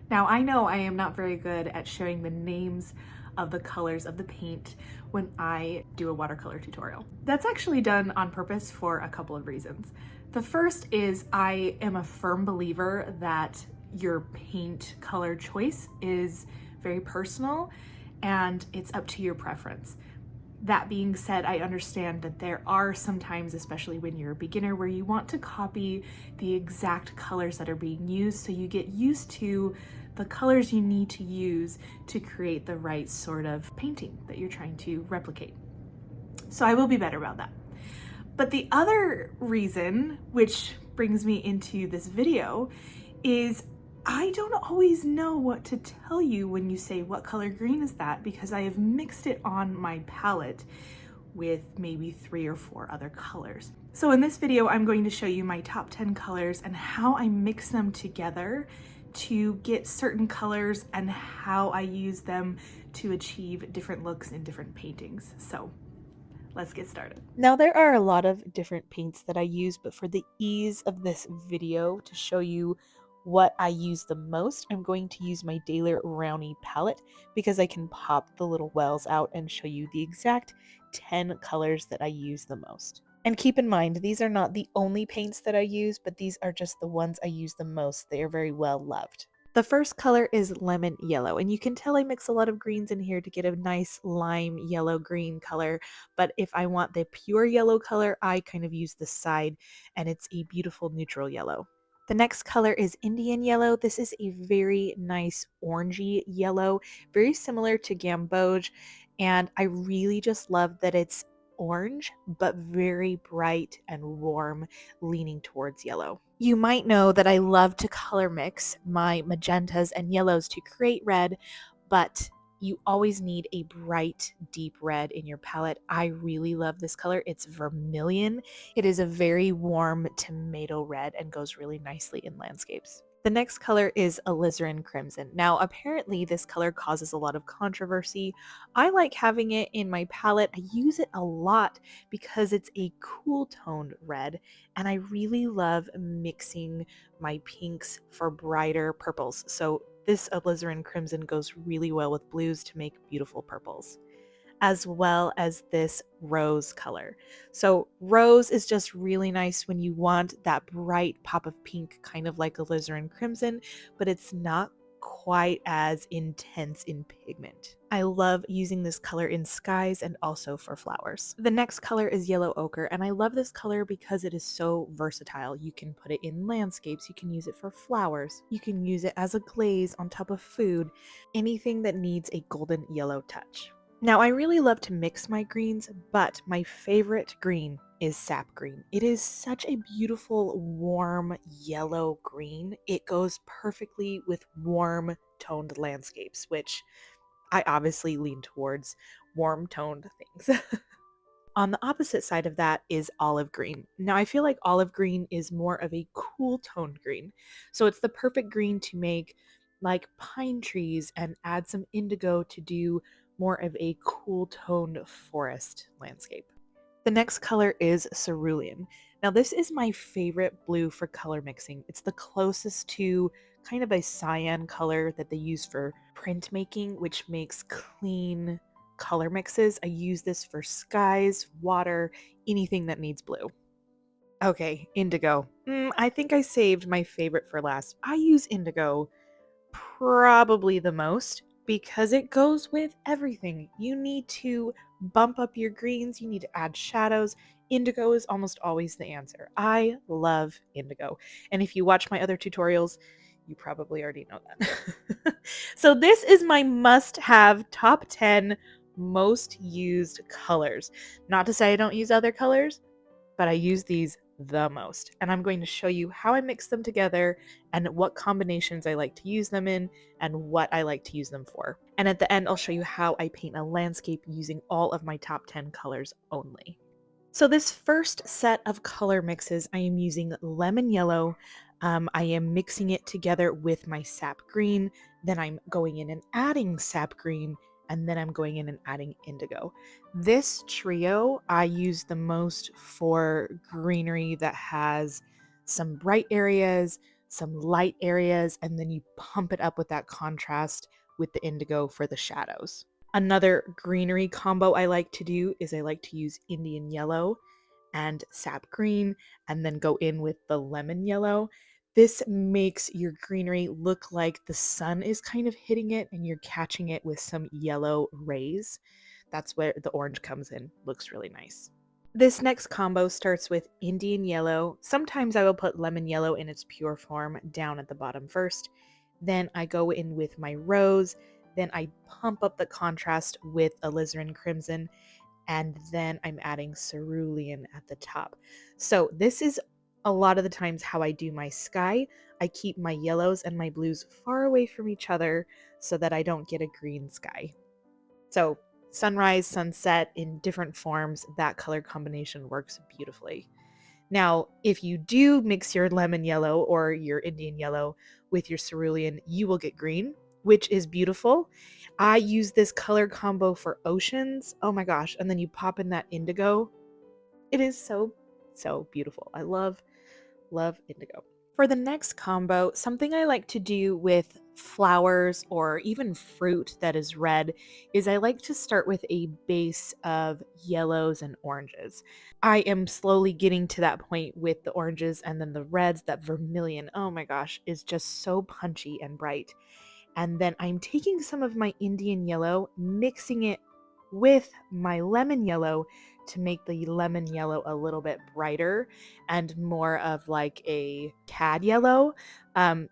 Now, I know I am not very good at sharing the names of the colors of the paint when I do a watercolor tutorial. That's actually done on purpose for a couple of reasons. The first is I am a firm believer that your paint color choice is very personal and it's up to your preference. That being said, I understand that there are some times, especially when you're a beginner, where you want to copy the exact colors that are being used so you get used to the colors you need to use to create the right sort of painting that you're trying to replicate. So I will be better about that. But the other reason, which brings me into this video, is I don't always know what to tell you when you say, what color green is that? Because I have mixed it on my palette with maybe 3 or 4 other colors. So in this video, I'm going to show you my top 10 colors and how I mix them together to get certain colors and how I use them to achieve different looks in different paintings. So let's get started. Now there are a lot of different paints that I use, but for the ease of this video to show you what I use the most, I'm going to use my Daler Rowny palette because I can pop the little wells out and show you the exact 10 colors that I use the most. And keep in mind, these are not the only paints that I use, but these are just the ones I use the most. They are very well loved. The first color is lemon yellow, and you can tell I mix a lot of greens in here to get a nice lime yellow green color, but if I want the pure yellow color, I kind of use the side, and it's a beautiful neutral yellow. The next color is Indian yellow. This is a very nice orangey yellow, very similar to gamboge, and I really just love that it's orange, but very bright and warm, leaning towards yellow. You might know that I love to color mix my magentas and yellows to create red, but you always need a bright, deep red in your palette. I really love this color. It's vermilion. It is a very warm tomato red and goes really nicely in landscapes. The next color is alizarin crimson. Now, apparently this color causes a lot of controversy. I like having it in my palette. I use it a lot because it's a cool toned red, and I really love mixing my pinks for brighter purples. So this alizarin crimson goes really well with blues to make beautiful purples, as well as this rose color. So rose is just really nice when you want that bright pop of pink, kind of like alizarin crimson, but it's not quite as intense in pigment. I love using this color in skies and also for flowers. The next color is yellow ochre, and I love this color because it is so versatile. You can put it in landscapes, you can use it for flowers, you can use it as a glaze on top of food, anything that needs a golden yellow touch. Now, I really love to mix my greens, but my favorite green is sap green. It is such a beautiful, warm yellow green. It goes perfectly with warm toned landscapes, which I obviously lean towards warm toned things. On the opposite side of that is olive green. Now, I feel like olive green is more of a cool toned green. So it's the perfect green to make like pine trees and add some indigo to do more of a cool toned forest landscape. The next color is cerulean. Now, this is my favorite blue for color mixing. It's the closest to kind of a cyan color that they use for printmaking, which makes clean color mixes. I use this for skies, water, anything that needs blue. Okay, indigo. I think I saved my favorite for last. I use indigo probably the most because it goes with everything. You need to bump up your greens, you need to add shadows. Indigo is almost always the answer. I love indigo. And if you watch my other tutorials, you probably already know that. So this is my must-have top 10 most used colors. Not to say I don't use other colors, but I use these the most. And I'm going to show you how I mix them together and what combinations I like to use them in and what I like to use them for. And at the end, I'll show you how I paint a landscape using all of my top 10 colors only. So this first set of color mixes, I am using lemon yellow. I am mixing it together with my sap green. Then I'm going in and adding sap green, and then I'm going in and adding indigo. This trio I use the most for greenery that has some bright areas, some light areas, and then you pump it up with that contrast with the indigo for the shadows. Another greenery combo I like to do is I like to use Indian yellow and sap green and then go in with the lemon yellow. This makes your greenery look like the sun is kind of hitting it and you're catching it with some yellow rays. That's where the orange comes in. Looks really nice. This next combo starts with Indian yellow. Sometimes I will put lemon yellow in its pure form down at the bottom first. Then I go in with my rose. Then I pump up the contrast with alizarin crimson. And then I'm adding cerulean at the top. So this is a lot of the times how I do my sky. I keep my yellows and my blues far away from each other so that I don't get a green sky. So sunrise, sunset in different forms, that color combination works beautifully. Now, if you do mix your lemon yellow or your Indian yellow with your cerulean, you will get green, which is beautiful. I use this color combo for oceans. Oh my gosh. And then you pop in that indigo. It is so, so beautiful. I love indigo. For the next combo, something I like to do with flowers or even fruit that is red is I like to start with a base of yellows and oranges. I am slowly getting to that point with the oranges and then the reds. That vermilion, oh my gosh, is just so punchy and bright. And then I'm taking some of my Indian yellow, mixing it with my lemon yellow to make the lemon yellow a little bit brighter and more of like a cad yellow,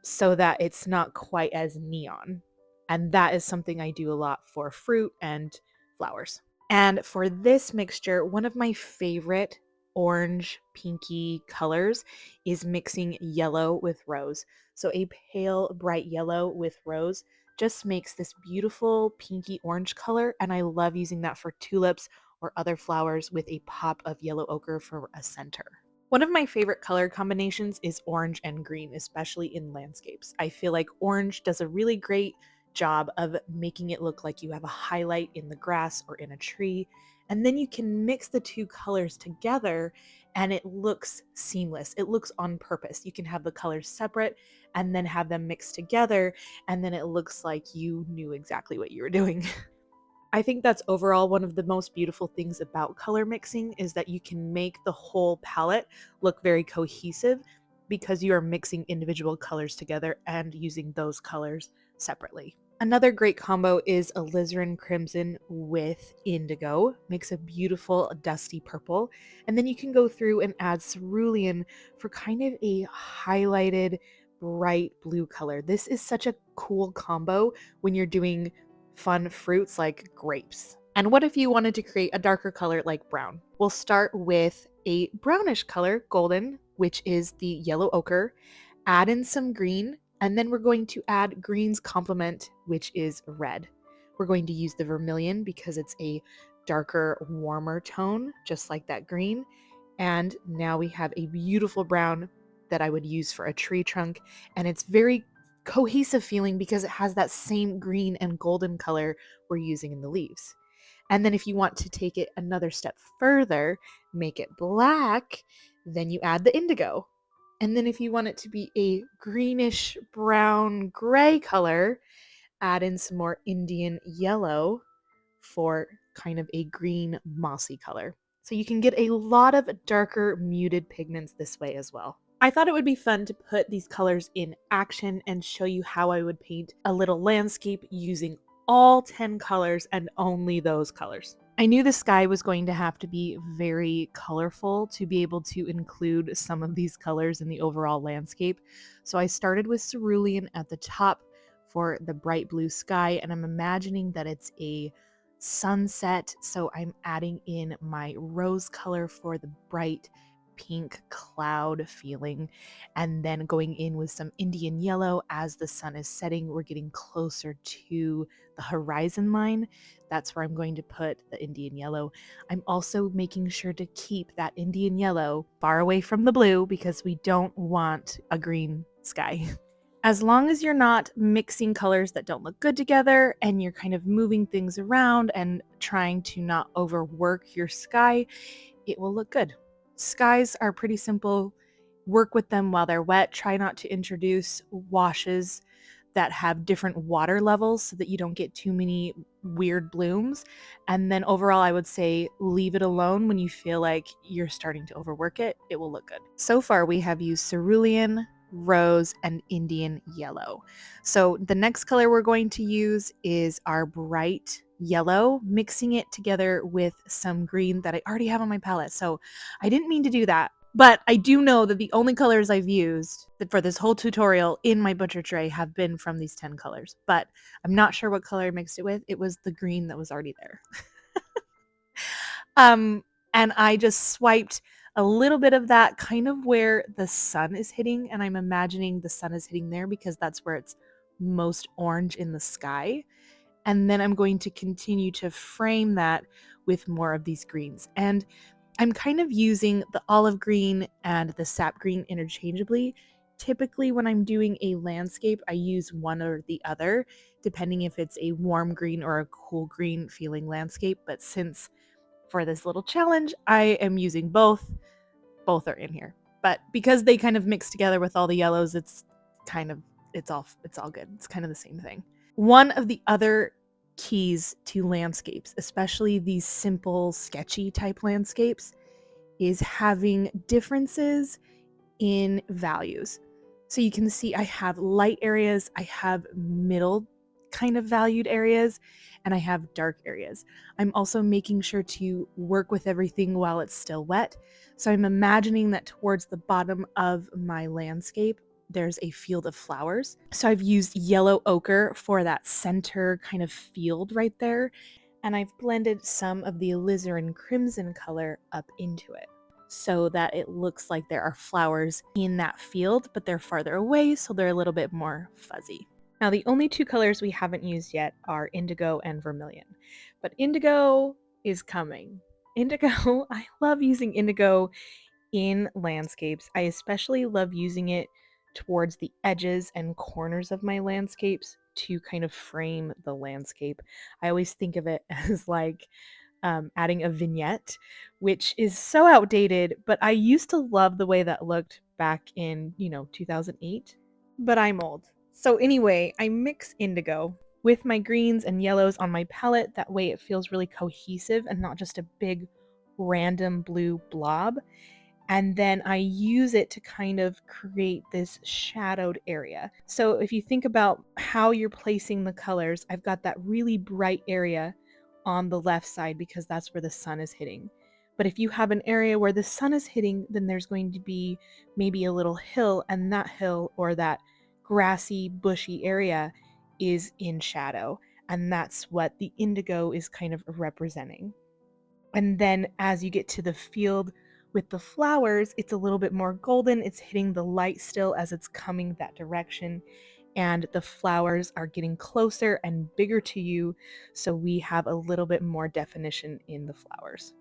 so that it's not quite as neon. And that is something I do a lot for fruit and flowers. And for this mixture, one of my favorite orange pinky colors is mixing yellow with rose. So a pale bright yellow with rose just makes this beautiful pinky orange color, and I love using that for tulips or other flowers with a pop of yellow ochre for a center. One of my favorite color combinations is orange and green, especially in landscapes. I feel like orange does a really great job of making it look like you have a highlight in the grass or in a tree, and then you can mix the two colors together and it looks seamless. It looks on purpose. You can have the colors separate and then have them mixed together, and then it looks like you knew exactly what you were doing. I think that's overall one of the most beautiful things about color mixing is that you can make the whole palette look very cohesive because you are mixing individual colors together and using those colors separately. Another great combo is alizarin crimson with indigo. Makes a beautiful dusty purple. And then you can go through and add cerulean for kind of a highlighted bright blue color. This is such a cool combo when you're doing fun fruits like grapes. And what if you wanted to create a darker color like brown? We'll start with a brownish color, golden, which is the yellow ochre. Add in some green, and then we're going to add green's complement, which is red. We're going to use the vermilion because it's a darker, warmer tone, just like that green. And now we have a beautiful brown that I would use for a tree trunk, and it's very cohesive feeling because it has that same green and golden color we're using in the leaves. And then if you want to take it another step further, make it black, then you add the indigo. And then if you want it to be a greenish brown gray color, add in some more Indian yellow for kind of a green mossy color. So you can get a lot of darker muted pigments this way as well. I thought it would be fun to put these colors in action and show you how I would paint a little landscape using all 10 colors and only those colors. I knew the sky was going to have to be very colorful to be able to include some of these colors in the overall landscape. So I started with cerulean at the top for the bright blue sky, and I'm imagining that it's a sunset. So I'm adding in my rose color for the bright pink cloud feeling, and then going in with some Indian yellow as the sun is setting. We're getting closer to the horizon line. That's where I'm going to put the Indian yellow. I'm also making sure to keep that Indian yellow far away from the blue because we don't want a green sky. As long as you're not mixing colors that don't look good together and you're kind of moving things around and trying to not overwork your sky, it will look good. Skies are pretty simple. work with them while they're wet. Try not to introduce washes that have different water levels so that you don't get too many weird blooms. And then overall, I would say leave it alone when you feel like you're starting to overwork it. It will look good. So far, we have used cerulean, rose, and Indian yellow. So the next color we're going to use is our bright yellow, mixing it together with some green that I already have on my palette. So I didn't mean to do that. But I do know that the only colors I've used for this whole tutorial in my butcher tray have been from these 10 colors. But I'm not sure what color I mixed it with. It was the green that was already there. And I just swiped a little bit of that kind of where the sun is hitting. And I'm imagining the sun is hitting there because that's where it's most orange in the sky. And then I'm going to continue to frame that with more of these greens. And I'm kind of using the olive green and the sap green interchangeably. Typically, when I'm doing a landscape, I use one or the other, depending if it's a warm green or a cool green feeling landscape. But since for this little challenge, I am using both, both are in here. But because they kind of mix together with all the yellows, it's all good. It's kind of the same thing. One of the other keys to landscapes, especially these simple, sketchy type landscapes, is having differences in values. So you can see I have light areas, I have middle kind of valued areas, and I have dark areas. I'm also making sure to work with everything while it's still wet. So I'm imagining that towards the bottom of my landscape, there's a field of flowers. So I've used yellow ochre for that center kind of field right there. And I've blended some of the alizarin crimson color up into it so that it looks like there are flowers in that field, but they're farther away, so they're a little bit more fuzzy. Now, the only two colors we haven't used yet are indigo and vermilion, but indigo is coming. Indigo, I love using indigo in landscapes. I especially love using it towards the edges and corners of my landscapes to kind of frame the landscape. I always think of it as like adding a vignette, which is so outdated, but I used to love the way that looked back in, 2008, but I'm old. So anyway, I mix indigo with my greens and yellows on my palette. That way it feels really cohesive and not just a big random blue blob. And then I use it to kind of create this shadowed area. So if you think about how you're placing the colors, I've got that really bright area on the left side because that's where the sun is hitting. But if you have an area where the sun is hitting, then there's going to be maybe a little hill, and that hill or that grassy, bushy area is in shadow. And that's what the indigo is kind of representing. And then as you get to the field with the flowers, it's a little bit more golden. It's hitting the light still as it's coming that direction. And the flowers are getting closer and bigger to you. So we have a little bit more definition in the flowers.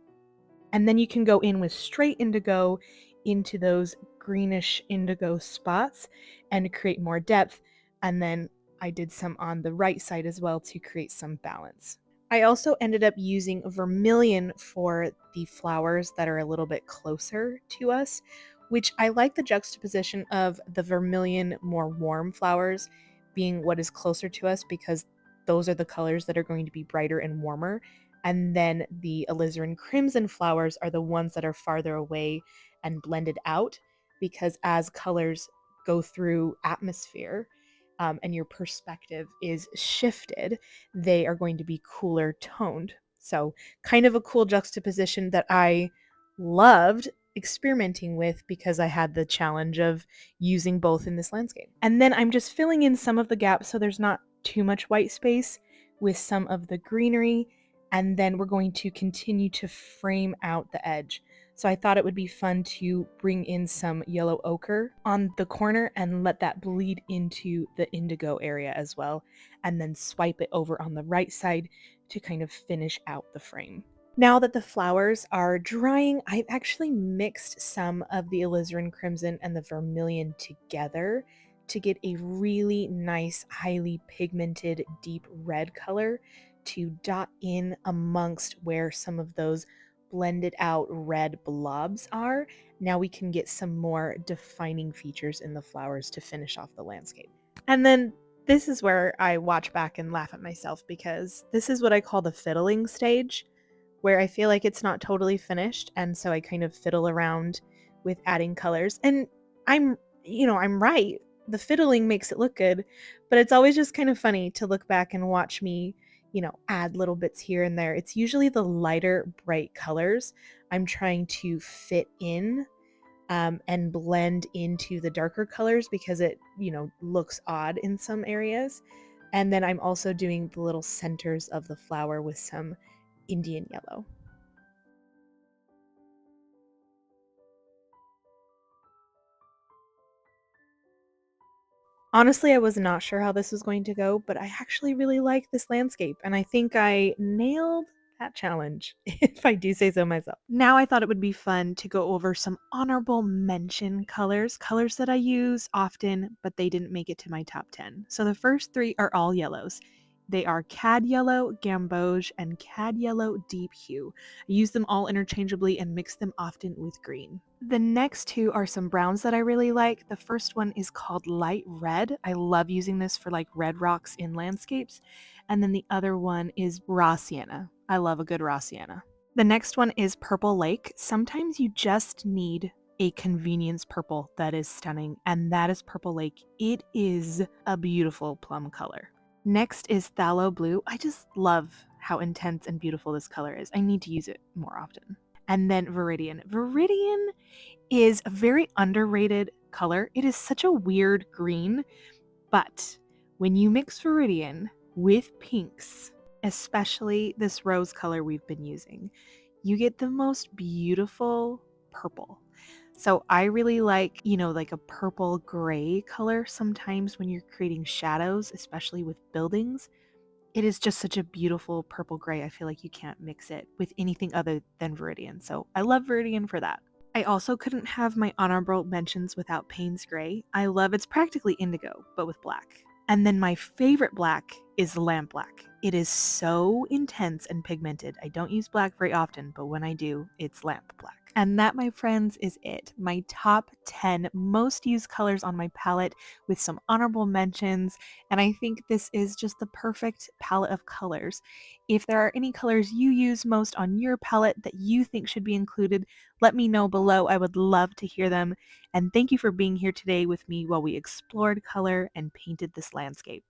And then you can go in with straight indigo into those greenish indigo spots and create more depth. And then I did some on the right side as well to create some balance. I also ended up using vermilion for the flowers that are a little bit closer to us, which I like the juxtaposition of the vermilion, more warm flowers being what is closer to us because those are the colors that are going to be brighter and warmer. And then the alizarin crimson flowers are the ones that are farther away and blended out because as colors go through atmosphere, and your perspective is shifted, they are going to be cooler toned. So, kind of a cool juxtaposition that I loved experimenting with because I had the challenge of using both in this landscape. And then I'm just filling in some of the gaps so there's not too much white space with some of the greenery. And then we're going to continue to frame out the edge. So I thought it would be fun to bring in some yellow ochre on the corner and let that bleed into the indigo area as well, and then swipe it over on the right side to kind of finish out the frame. Now that the flowers are drying, I've actually mixed some of the alizarin crimson and the vermilion together to get a really nice, highly pigmented, deep red color to dot in amongst where some of those blended out red blobs are, Now we can get some more defining features in the flowers to finish off the landscape. And then this is where I watch back and laugh at myself, because this is what I call the fiddling stage, where I feel like it's not totally finished, and so I kind of fiddle around with adding colors. And I'm right. The fiddling makes it look good, but it's always just kind of funny to look back and watch me, add little bits here and there. It's usually the lighter, bright colors I'm trying to fit in and blend into the darker colors, because it, looks odd in some areas. And then I'm also doing the little centers of the flower with some Indian yellow. Honestly, I was not sure how this was going to go, but I actually really like this landscape, and I think I nailed that challenge, if I do say so myself. Now I thought it would be fun to go over some honorable mention colors, colors that I use often, but they didn't make it to my top 10. So the first three are all yellows. They are cad yellow, gamboge, and cad yellow deep hue. I use them all interchangeably and mix them often with green. The next two are some browns that I really like. The first one is called light red. I love using this for like red rocks in landscapes. And then the other one is raw sienna. I love a good raw sienna. The next one is purple lake. Sometimes you just need a convenience purple that is stunning, and that is purple lake. It is a beautiful plum color. Next is phthalo blue. I just love how intense and beautiful this color is. I need to use it more often. And then viridian. Viridian is a very underrated color. It is such a weird green, but when you mix viridian with pinks, especially this rose color we've been using, you get the most beautiful purple. So I really like, like a purple gray color sometimes when you're creating shadows, especially with buildings. It is just such a beautiful purple gray. I feel like you can't mix it with anything other than viridian. So I love viridian for that. I also couldn't have my honorable mentions without Payne's Gray. I love it's practically indigo, but with black. And then my favorite black is lamp black. It is so intense and pigmented. I don't use black very often, but when I do, it's lamp black. And that, my friends, is it. My top 10 most used colors on my palette with some honorable mentions. And I think this is just the perfect palette of colors. If there are any colors you use most on your palette that you think should be included, let me know below. I would love to hear them. And thank you for being here today with me while we explored color and painted this landscape.